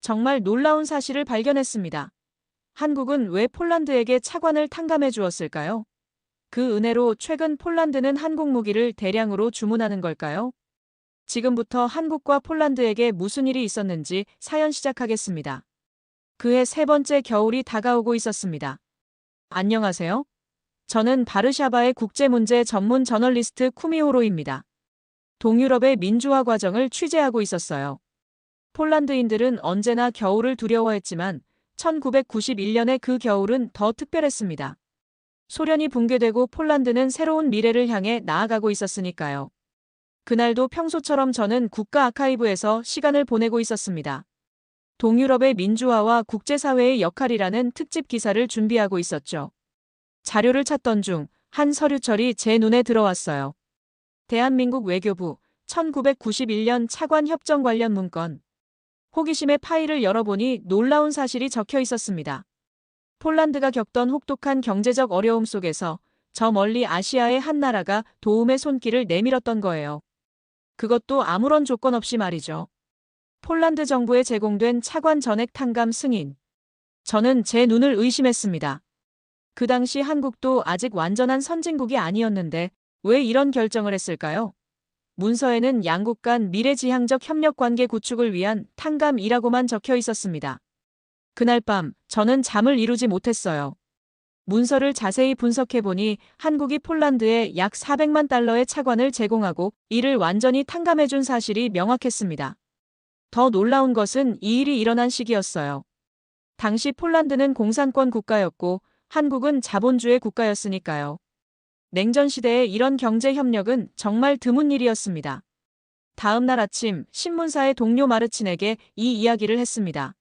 정말 놀라운 사실을 발견했습니다. 한국은 왜 폴란드에게 차관을 탕감해 주었을까요? 그 은혜로 최근 폴란드는 한국 무기를 대량으로 주문하는 걸까요? 지금부터 한국과 폴란드에게 무슨 일이 있었는지 사연 시작하겠습니다. 그해 세 번째 겨울이 다가오고 있었습니다. 안녕하세요. 저는 바르샤바의 국제문제 전문 저널리스트 쿠미호로입니다. 동유럽의 민주화 과정을 취재하고 있었어요. 폴란드인들은 언제나 겨울을 두려워했지만 1991년의 그 겨울은 더 특별했습니다. 소련이 붕괴되고 폴란드는 새로운 미래를 향해 나아가고 있었으니까요. 그날도 평소처럼 저는 국가 아카이브에서 시간을 보내고 있었습니다. 동유럽의 민주화와 국제사회의 역할이라는 특집 기사를 준비하고 있었죠. 자료를 찾던 중 한 서류철이 제 눈에 들어왔어요. 대한민국 외교부 1991년 차관 협정 관련 문건. 호기심에 파일을 열어보니 놀라운 사실이 적혀 있었습니다. 폴란드가 겪던 혹독한 경제적 어려움 속에서 저 멀리 아시아의 한 나라가 도움의 손길을 내밀었던 거예요. 그것도 아무런 조건 없이 말이죠. 폴란드 정부에 제공된 차관 전액 탕감 승인. 저는 제 눈을 의심했습니다. 그 당시 한국도 아직 완전한 선진국이 아니었는데 왜 이런 결정을 했을까요? 문서에는 양국 간 미래지향적 협력관계 구축을 위한 탕감이라고만 적혀 있었습니다. 그날 밤 저는 잠을 이루지 못했어요. 문서를 자세히 분석해보니 한국이 폴란드에 약 400만 달러의 차관을 제공하고 이를 완전히 탕감해준 사실이 명확했습니다. 더 놀라운 것은 이 일이 일어난 시기였어요. 당시 폴란드는 공산권 국가였고 한국은 자본주의 국가였으니까요. 냉전 시대에 이런 경제 협력은 정말 드문 일이었습니다. 다음 날 아침 신문사의 동료 마르친에게 이 이야기를 했습니다.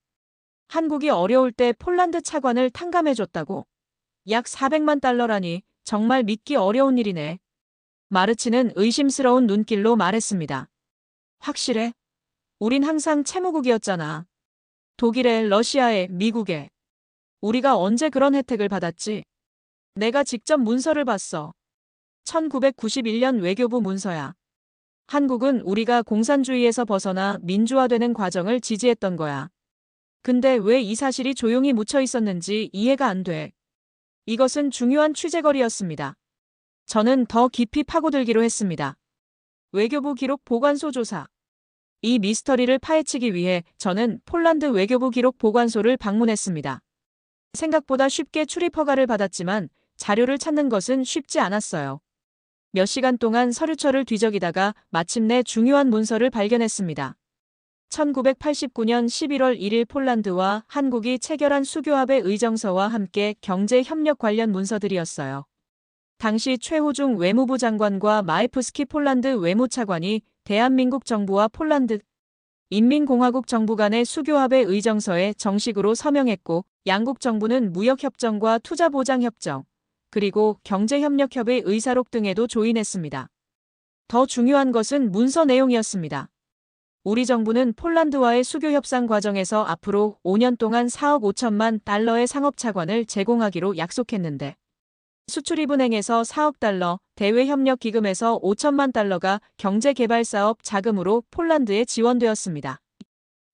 한국이 어려울 때 폴란드 차관을 탕감해줬다고? 약 400만 달러라니 정말 믿기 어려운 일이네. 마르친은 의심스러운 눈길로 말했습니다. 확실해? 우린 항상 채무국이었잖아. 독일에, 러시아에, 미국에. 우리가 언제 그런 혜택을 받았지? 내가 직접 문서를 봤어. 1991년 외교부 문서야. 한국은 우리가 공산주의에서 벗어나 민주화되는 과정을 지지했던 거야. 근데 왜 이 사실이 조용히 묻혀 있었는지 이해가 안 돼. 이것은 중요한 취재거리였습니다. 저는 더 깊이 파고들기로 했습니다. 외교부 기록 보관소 조사. 이 미스터리를 파헤치기 위해 저는 폴란드 외교부 기록 보관소를 방문했습니다. 생각보다 쉽게 출입 허가를 받았지만 자료를 찾는 것은 쉽지 않았어요. 몇 시간 동안 서류철을 뒤적이다가 마침내 중요한 문서를 발견했습니다. 1989년 11월 1일 폴란드와 한국이 체결한 수교합의 의정서와 함께 경제협력 관련 문서들이었어요. 당시 최호중 외무부 장관과 마이프스키 폴란드 외무차관이 대한민국 정부와 폴란드 인민공화국 정부 간의 수교합의 의정서에 정식으로 서명했고 양국 정부는 무역협정과 투자보장협정, 그리고 경제협력협의 의사록 등에도 조인했습니다. 더 중요한 것은 문서 내용이었습니다. 우리 정부는 폴란드와의 수교 협상 과정에서 앞으로 5년 동안 4억 5천만 달러의 상업차관을 제공하기로 약속했는데 수출입은행에서 4억 달러, 대외협력기금에서 5천만 달러가 경제개발사업 자금으로 폴란드에 지원되었습니다.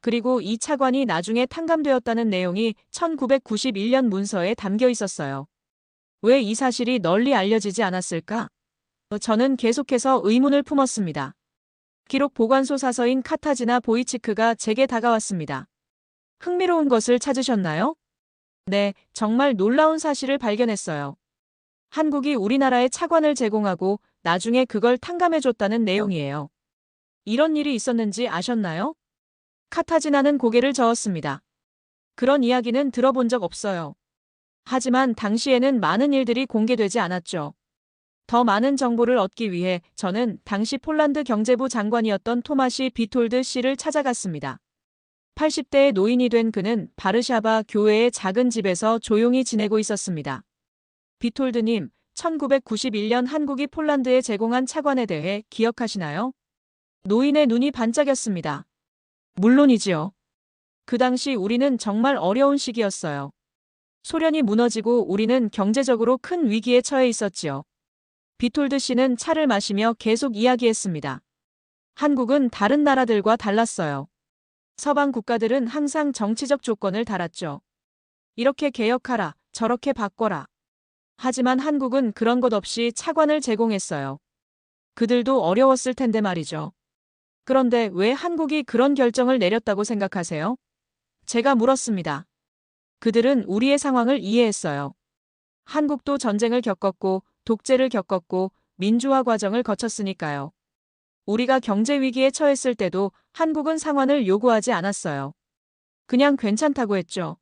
그리고 이 차관이 나중에 탕감되었다는 내용이 1991년 문서에 담겨 있었어요. 왜 이 사실이 널리 알려지지 않았을까? 저는 계속해서 의문을 품었습니다. 기록 보관소 사서인 카타지나 보이치크가 제게 다가왔습니다. 흥미로운 것을 찾으셨나요? 네, 정말 놀라운 사실을 발견했어요. 한국이 우리나라에 차관을 제공하고 나중에 그걸 탕감해줬다는 내용이에요. 이런 일이 있었는지 아셨나요? 카타지나는 고개를 저었습니다. 그런 이야기는 들어본 적 없어요. 하지만 당시에는 많은 일들이 공개되지 않았죠. 더 많은 정보를 얻기 위해 저는 당시 폴란드 경제부 장관이었던 토마시 비톨드 씨를 찾아갔습니다. 80대의 노인이 된 그는 바르샤바 교회의 작은 집에서 조용히 지내고 있었습니다. 비톨드님, 1991년 한국이 폴란드에 제공한 차관에 대해 기억하시나요? 노인의 눈이 반짝였습니다. 물론이지요. 그 당시 우리는 정말 어려운 시기였어요. 소련이 무너지고 우리는 경제적으로 큰 위기에 처해 있었지요. 비톨드 씨는 차를 마시며 계속 이야기했습니다. 한국은 다른 나라들과 달랐어요. 서방 국가들은 항상 정치적 조건을 달았죠. 이렇게 개혁하라, 저렇게 바꿔라. 하지만 한국은 그런 것 없이 차관을 제공했어요. 그들도 어려웠을 텐데 말이죠. 그런데 왜 한국이 그런 결정을 내렸다고 생각하세요? 제가 물었습니다. 그들은 우리의 상황을 이해했어요. 한국도 전쟁을 겪었고, 독재를 겪었고, 민주화 과정을 거쳤으니까요. 우리가 경제 위기에 처했을 때도 한국은 상환을 요구하지 않았어요. 그냥 괜찮다고 했죠.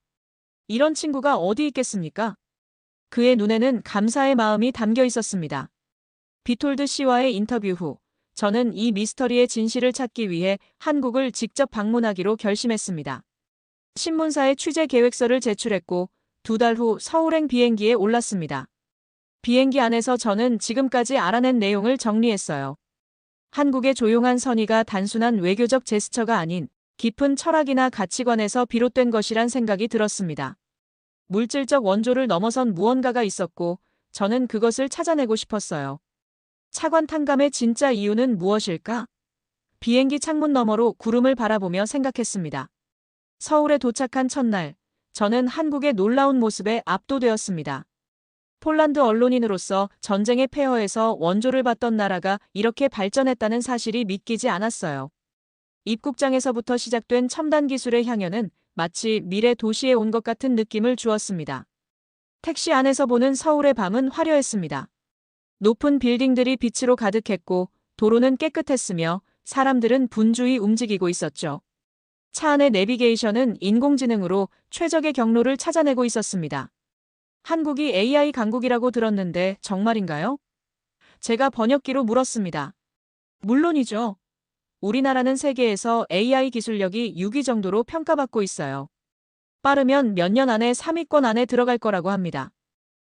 이런 친구가 어디 있겠습니까? 그의 눈에는 감사의 마음이 담겨 있었습니다. 비톨드 씨와의 인터뷰 후, 저는 이 미스터리의 진실을 찾기 위해 한국을 직접 방문하기로 결심했습니다. 신문사에 취재 계획서를 제출했고, 2달 후 서울행 비행기에 올랐습니다. 비행기 안에서 저는 지금까지 알아낸 내용을 정리했어요. 한국의 조용한 선의가 단순한 외교적 제스처가 아닌 깊은 철학이나 가치관에서 비롯된 것이란 생각이 들었습니다. 물질적 원조를 넘어선 무언가가 있었고, 저는 그것을 찾아내고 싶었어요. 차관 탕감의 진짜 이유는 무엇일까? 비행기 창문 너머로 구름을 바라보며 생각했습니다. 서울에 도착한 첫날, 저는 한국의 놀라운 모습에 압도되었습니다. 폴란드 언론인으로서 전쟁의 폐허에서 원조를 받던 나라가 이렇게 발전했다는 사실이 믿기지 않았어요. 입국장에서부터 시작된 첨단 기술의 향연은 마치 미래 도시에 온 것 같은 느낌을 주었습니다. 택시 안에서 보는 서울의 밤은 화려했습니다. 높은 빌딩들이 빛으로 가득했고 도로는 깨끗했으며 사람들은 분주히 움직이고 있었죠. 차 안의 내비게이션은 인공지능으로 최적의 경로를 찾아내고 있었습니다. 한국이 AI 강국이라고 들었는데 정말인가요? 제가 번역기로 물었습니다. 물론이죠. 우리나라는 세계에서 AI 기술력이 6위 정도로 평가받고 있어요. 빠르면 몇 년 안에 3위권 안에 들어갈 거라고 합니다.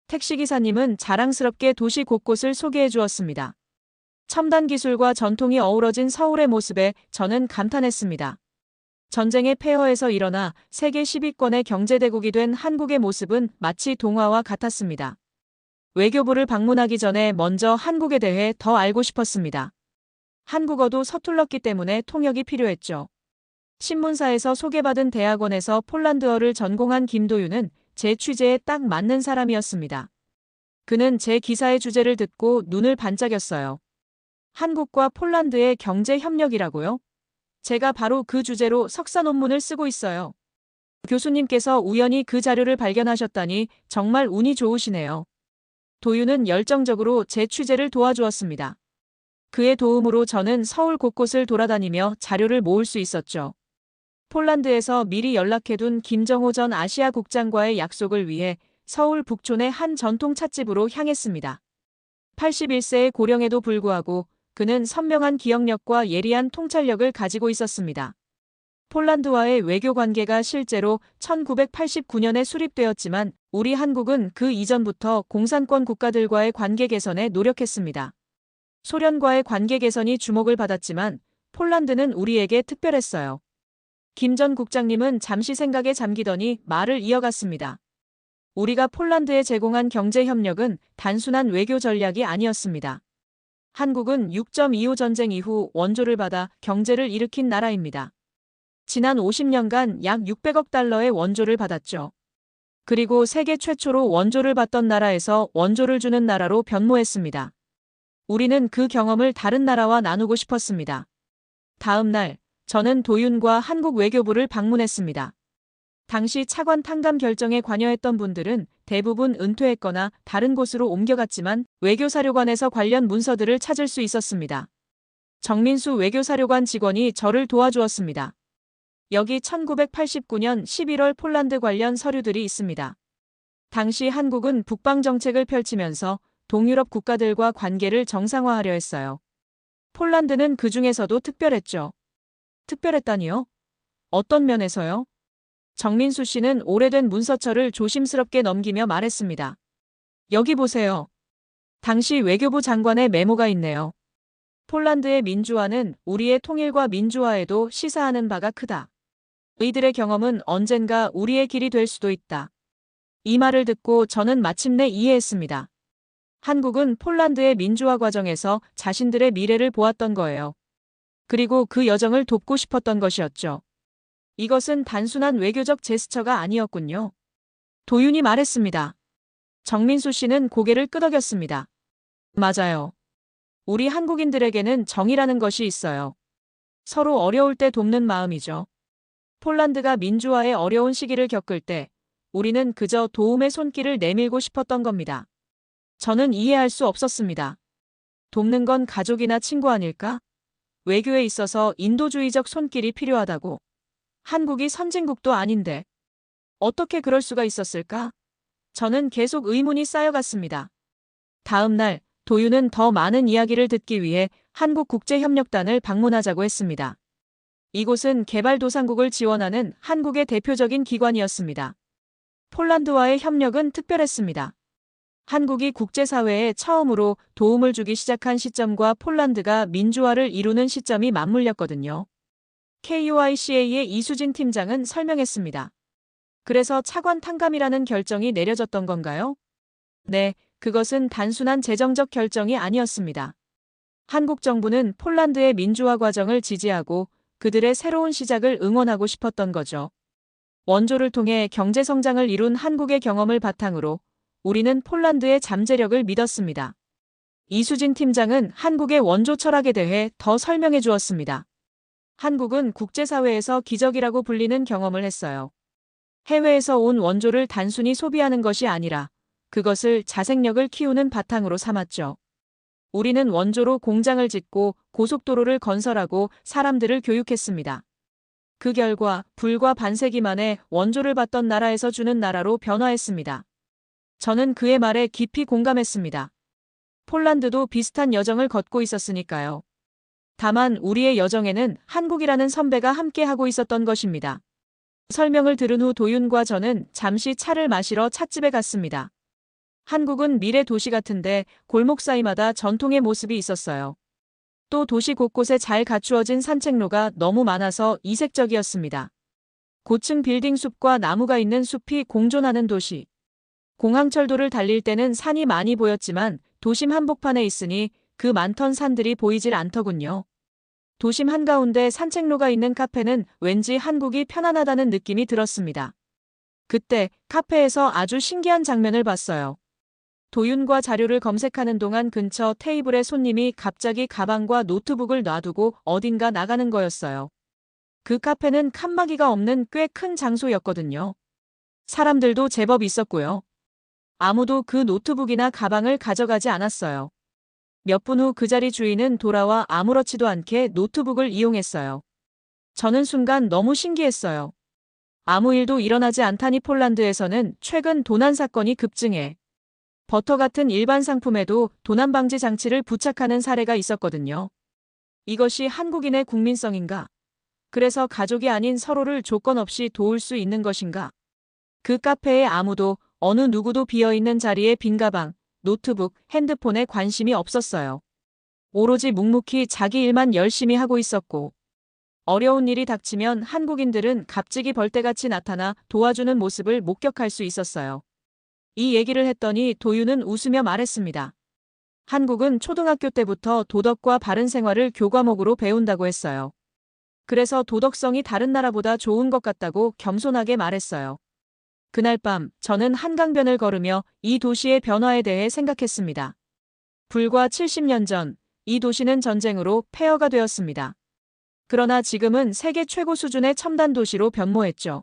택시기사님은 자랑스럽게 도시 곳곳을 소개해 주었습니다. 첨단 기술과 전통이 어우러진 서울의 모습에 저는 감탄했습니다. 전쟁의 폐허에서 일어나 세계 10위권의 경제대국이 된 한국의 모습은 마치 동화와 같았습니다. 외교부를 방문하기 전에 먼저 한국에 대해 더 알고 싶었습니다. 한국어도 서툴렀기 때문에 통역이 필요했죠. 신문사에서 소개받은 대학원에서 폴란드어를 전공한 김도윤은 제 취재에 딱 맞는 사람이었습니다. 그는 제 기사의 주제를 듣고 눈을 반짝였어요. 한국과 폴란드의 경제 협력이라고요? 제가 바로 그 주제로 석사 논문을 쓰고 있어요. 교수님께서 우연히 그 자료를 발견하셨다니 정말 운이 좋으시네요. 도윤은 열정적으로 제 취재를 도와주었습니다. 그의 도움으로 저는 서울 곳곳을 돌아다니며 자료를 모을 수 있었죠. 폴란드에서 미리 연락해둔 김정호 전 아시아 국장과의 약속을 위해 서울 북촌의 한 전통 찻집으로 향했습니다. 81세의 고령에도 불구하고 그는 선명한 기억력과 예리한 통찰력을 가지고 있었습니다. 폴란드와의 외교 관계가 실제로 1989년에 수립되었지만 우리 한국은 그 이전부터 공산권 국가들과의 관계 개선에 노력했습니다. 소련과의 관계 개선이 주목을 받았지만 폴란드는 우리에게 특별했어요. 김 전 국장님은 잠시 생각에 잠기더니 말을 이어갔습니다. 우리가 폴란드에 제공한 경제 협력은 단순한 외교 전략이 아니었습니다. 한국은 6.25 전쟁 이후 원조를 받아 경제를 일으킨 나라입니다. 지난 50년간 약 600억 달러의 원조를 받았죠. 그리고 세계 최초로 원조를 받던 나라에서 원조를 주는 나라로 변모했습니다. 우리는 그 경험을 다른 나라와 나누고 싶었습니다. 다음 날, 저는 도윤과 한국 외교부를 방문했습니다. 당시 차관 탕감 결정에 관여했던 분들은 대부분 은퇴했거나 다른 곳으로 옮겨갔지만 외교사료관에서 관련 문서들을 찾을 수 있었습니다. 정민수 외교사료관 직원이 저를 도와주었습니다. 여기 1989년 11월 폴란드 관련 서류들이 있습니다. 당시 한국은 북방정책을 펼치면서 동유럽 국가들과 관계를 정상화하려 했어요. 폴란드는 그 중에서도 특별했죠. 특별했다니요? 어떤 면에서요? 정민수 씨는 오래된 문서철을 조심스럽게 넘기며 말했습니다. 여기 보세요. 당시 외교부 장관의 메모가 있네요. 폴란드의 민주화는 우리의 통일과 민주화에도 시사하는 바가 크다. 이들의 경험은 언젠가 우리의 길이 될 수도 있다. 이 말을 듣고 저는 마침내 이해했습니다. 한국은 폴란드의 민주화 과정에서 자신들의 미래를 보았던 거예요. 그리고 그 여정을 돕고 싶었던 것이었죠. 이것은 단순한 외교적 제스처가 아니었군요. 도윤이 말했습니다. 정민수 씨는 고개를 끄덕였습니다. 맞아요. 우리 한국인들에게는 정이라는 것이 있어요. 서로 어려울 때 돕는 마음이죠. 폴란드가 민주화의 어려운 시기를 겪을 때 우리는 그저 도움의 손길을 내밀고 싶었던 겁니다. 저는 이해할 수 없었습니다. 돕는 건 가족이나 친구 아닐까? 외교에 있어서 인도주의적 손길이 필요하다고. 한국이 선진국도 아닌데 어떻게 그럴 수가 있었을까? 저는 계속 의문이 쌓여갔습니다. 다음 날 도윤은 더 많은 이야기를 듣기 위해 한국국제협력단을 방문하자고 했습니다. 이곳은 개발도상국을 지원하는 한국의 대표적인 기관이었습니다. 폴란드와의 협력은 특별했습니다. 한국이 국제사회에 처음으로 도움을 주기 시작한 시점과 폴란드가 민주화를 이루는 시점이 맞물렸거든요. KUICA의 이수진 팀장은 설명했습니다. 그래서 차관 탕감이라는 결정이 내려졌던 건가요? 네, 그것은 단순한 재정적 결정이 아니었습니다. 한국 정부는 폴란드의 민주화 과정을 지지하고 그들의 새로운 시작을 응원하고 싶었던 거죠. 원조를 통해 경제 성장을 이룬 한국의 경험을 바탕으로 우리는 폴란드의 잠재력을 믿었습니다. 이수진 팀장은 한국의 원조 철학에 대해 더 설명해 주었습니다. 한국은 국제사회에서 기적이라고 불리는 경험을 했어요. 해외에서 온 원조를 단순히 소비하는 것이 아니라 그것을 자생력을 키우는 바탕으로 삼았죠. 우리는 원조로 공장을 짓고 고속도로를 건설하고 사람들을 교육했습니다. 그 결과 불과 반세기 만에 원조를 받던 나라에서 주는 나라로 변화했습니다. 저는 그의 말에 깊이 공감했습니다. 폴란드도 비슷한 여정을 걷고 있었으니까요. 다만 우리의 여정에는 한국이라는 선배가 함께하고 있었던 것입니다. 설명을 들은 후 도윤과 저는 잠시 차를 마시러 찻집에 갔습니다. 한국은 미래 도시 같은데 골목 사이마다 전통의 모습이 있었어요. 또 도시 곳곳에 잘 갖추어진 산책로가 너무 많아서 이색적이었습니다. 고층 빌딩 숲과 나무가 있는 숲이 공존하는 도시. 공항철도를 달릴 때는 산이 많이 보였지만 도심 한복판에 있으니 그 많던 산들이 보이질 않더군요. 도심 한가운데 산책로가 있는 카페는 왠지 한국이 편안하다는 느낌이 들었습니다. 그때 카페에서 아주 신기한 장면을 봤어요. 도윤과 자료를 검색하는 동안 근처 테이블에 손님이 갑자기 가방과 노트북을 놔두고 어딘가 나가는 거였어요. 그 카페는 칸막이가 없는 꽤 큰 장소였거든요. 사람들도 제법 있었고요. 아무도 그 노트북이나 가방을 가져가지 않았어요. 몇 분 후 그 자리 주인은 돌아와 아무렇지도 않게 노트북을 이용했어요. 저는 순간 너무 신기했어요. 아무 일도 일어나지 않다니 폴란드에서는 최근 도난 사건이 급증해 버터 같은 일반 상품에도 도난 방지 장치를 부착하는 사례가 있었거든요. 이것이 한국인의 국민성인가? 그래서 가족이 아닌 서로를 조건 없이 도울 수 있는 것인가? 그 카페에 아무도 어느 누구도 비어있는 자리에 빈 가방, 노트북, 핸드폰에 관심이 없었어요. 오로지 묵묵히 자기 일만 열심히 하고 있었고 어려운 일이 닥치면 한국인들은 갑자기 벌떼같이 나타나 도와주는 모습을 목격할 수 있었어요. 이 얘기를 했더니 도윤은 웃으며 말했습니다. 한국은 초등학교 때부터 도덕과 바른 생활을 교과목으로 배운다고 했어요. 그래서 도덕성이 다른 나라보다 좋은 것 같다고 겸손하게 말했어요. 그날 밤 저는 한강변을 걸으며 이 도시의 변화에 대해 생각했습니다. 불과 70년 전 이 도시는 전쟁으로 폐허가 되었습니다. 그러나 지금은 세계 최고 수준의 첨단 도시로 변모했죠.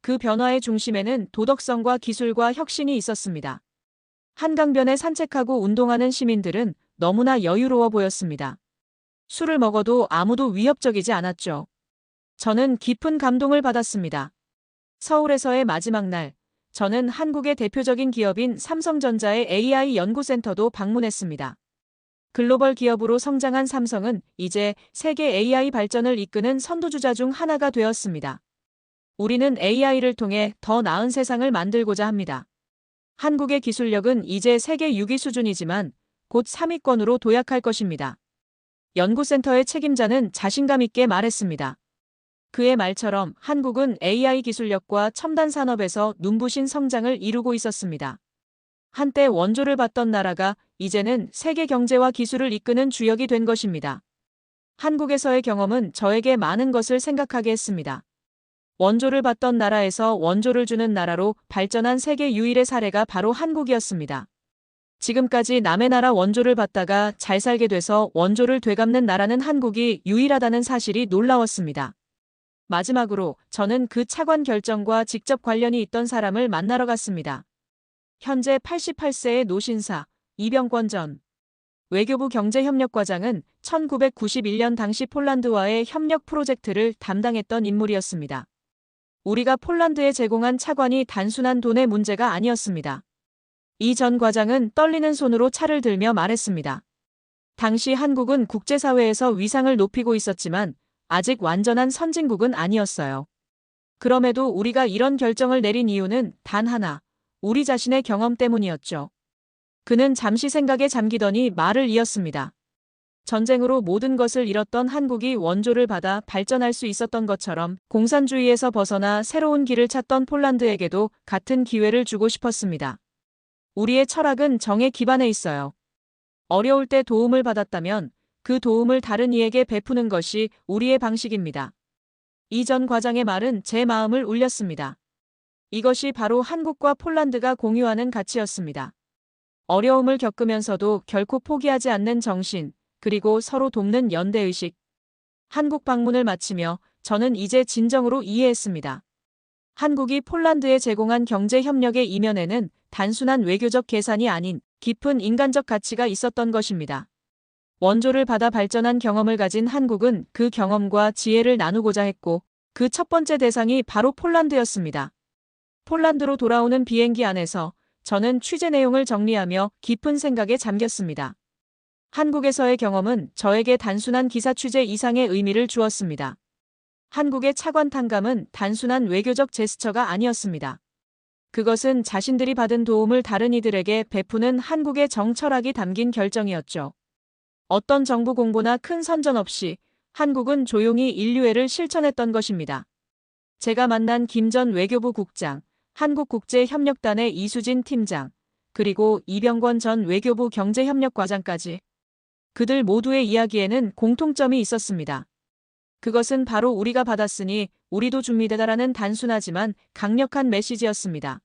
그 변화의 중심에는 도덕성과 기술과 혁신이 있었습니다. 한강변에 산책하고 운동하는 시민들은 너무나 여유로워 보였습니다. 술을 먹어도 아무도 위협적이지 않았죠. 저는 깊은 감동을 받았습니다. 서울에서의 마지막 날, 저는 한국의 대표적인 기업인 삼성전자의 AI 연구센터도 방문했습니다. 글로벌 기업으로 성장한 삼성은 이제 세계 AI 발전을 이끄는 선두주자 중 하나가 되었습니다. 우리는 AI를 통해 더 나은 세상을 만들고자 합니다. 한국의 기술력은 이제 세계 6위 수준이지만 곧 3위권으로 도약할 것입니다. 연구센터의 책임자는 자신감 있게 말했습니다. 그의 말처럼 한국은 AI 기술력과 첨단 산업에서 눈부신 성장을 이루고 있었습니다. 한때 원조를 받던 나라가 이제는 세계 경제와 기술을 이끄는 주역이 된 것입니다. 한국에서의 경험은 저에게 많은 것을 생각하게 했습니다. 원조를 받던 나라에서 원조를 주는 나라로 발전한 세계 유일의 사례가 바로 한국이었습니다. 지금까지 남의 나라 원조를 받다가 잘 살게 돼서 원조를 되갚는 나라는 한국이 유일하다는 사실이 놀라웠습니다. 마지막으로 저는 그 차관 결정과 직접 관련이 있던 사람을 만나러 갔습니다. 현재 88세의 노신사 이병권 전 외교부 경제협력과장은 1991년 당시 폴란드와의 협력 프로젝트를 담당했던 인물이었습니다. 우리가 폴란드에 제공한 차관이 단순한 돈의 문제가 아니었습니다. 이 전 과장은 떨리는 손으로 차를 들며 말했습니다. 당시 한국은 국제사회에서 위상을 높이고 있었지만 아직 완전한 선진국은 아니었어요. 그럼에도 우리가 이런 결정을 내린 이유는 단 하나, 우리 자신의 경험 때문이었죠. 그는 잠시 생각에 잠기더니 말을 이었습니다. 전쟁으로 모든 것을 잃었던 한국이 원조를 받아 발전할 수 있었던 것처럼 공산주의에서 벗어나 새로운 길을 찾던 폴란드에게도 같은 기회를 주고 싶었습니다. 우리의 철학은 정에 기반해 있어요. 어려울 때 도움을 받았다면 그 도움을 다른 이에게 베푸는 것이 우리의 방식입니다. 이 전 과장의 말은 제 마음을 울렸습니다. 이것이 바로 한국과 폴란드가 공유하는 가치였습니다. 어려움을 겪으면서도 결코 포기하지 않는 정신, 그리고 서로 돕는 연대의식. 한국 방문을 마치며 저는 이제 진정으로 이해했습니다. 한국이 폴란드에 제공한 경제협력의 이면에는 단순한 외교적 계산이 아닌 깊은 인간적 가치가 있었던 것입니다. 원조를 받아 발전한 경험을 가진 한국은 그 경험과 지혜를 나누고자 했고 그 첫 번째 대상이 바로 폴란드였습니다. 폴란드로 돌아오는 비행기 안에서 저는 취재 내용을 정리하며 깊은 생각에 잠겼습니다. 한국에서의 경험은 저에게 단순한 기사 취재 이상의 의미를 주었습니다. 한국의 차관 탕감은 단순한 외교적 제스처가 아니었습니다. 그것은 자신들이 받은 도움을 다른 이들에게 베푸는 한국의 정철학이 담긴 결정이었죠. 어떤 정부 공보나 큰 선전 없이 한국은 조용히 인류애를 실천했던 것입니다. 제가 만난 김 전 외교부 국장, 한국국제협력단의 이수진 팀장, 그리고 이병권 전 외교부 경제협력과장까지 그들 모두의 이야기에는 공통점이 있었습니다. 그것은 바로 우리가 받았으니 우리도 줍니다라는 단순하지만 강력한 메시지였습니다.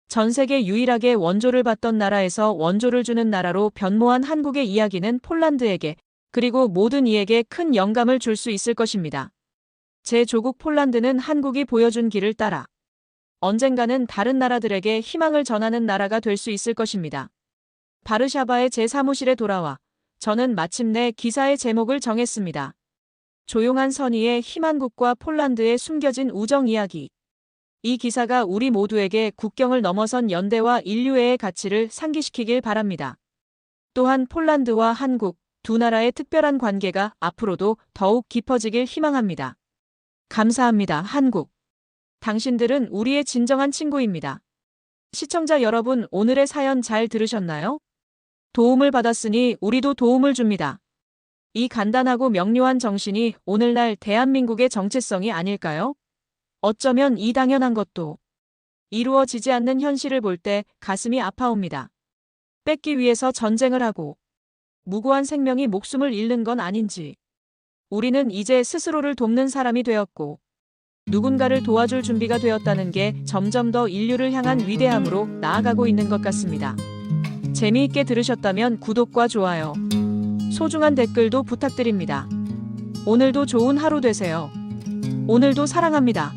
전 세계 유일하게 원조를 받던 나라에서 원조를 주는 나라로 변모한 한국의 이야기는 폴란드에게 그리고 모든 이에게 큰 영감을 줄 수 있을 것입니다. 제 조국 폴란드는 한국이 보여준 길을 따라 언젠가는 다른 나라들에게 희망을 전하는 나라가 될 수 있을 것입니다. 바르샤바의 제 사무실에 돌아와 저는 마침내 기사의 제목을 정했습니다. 조용한 선의의 희망국과 폴란드의 숨겨진 우정 이야기. 이 기사가 우리 모두에게 국경을 넘어선 연대와 인류애의 가치를 상기시키길 바랍니다. 또한 폴란드와 한국 두 나라의 특별한 관계가 앞으로도 더욱 깊어지길 희망합니다. 감사합니다, 한국. 당신들은 우리의 진정한 친구입니다. 시청자 여러분, 오늘의 사연 잘 들으셨나요? 도움을 받았으니 우리도 도움을 줍니다. 이 간단하고 명료한 정신이 오늘날 대한민국의 정체성이 아닐까요? 어쩌면 이 당연한 것도 이루어지지 않는 현실을 볼 때 가슴이 아파옵니다. 뺏기 위해서 전쟁을 하고 무고한 생명이 목숨을 잃는 건 아닌지. 우리는 이제 스스로를 돕는 사람이 되었고 누군가를 도와줄 준비가 되었다는 게 점점 더 인류를 향한 위대함으로 나아가고 있는 것 같습니다. 재미있게 들으셨다면 구독과 좋아요, 소중한 댓글도 부탁드립니다. 오늘도 좋은 하루 되세요. 오늘도 사랑합니다.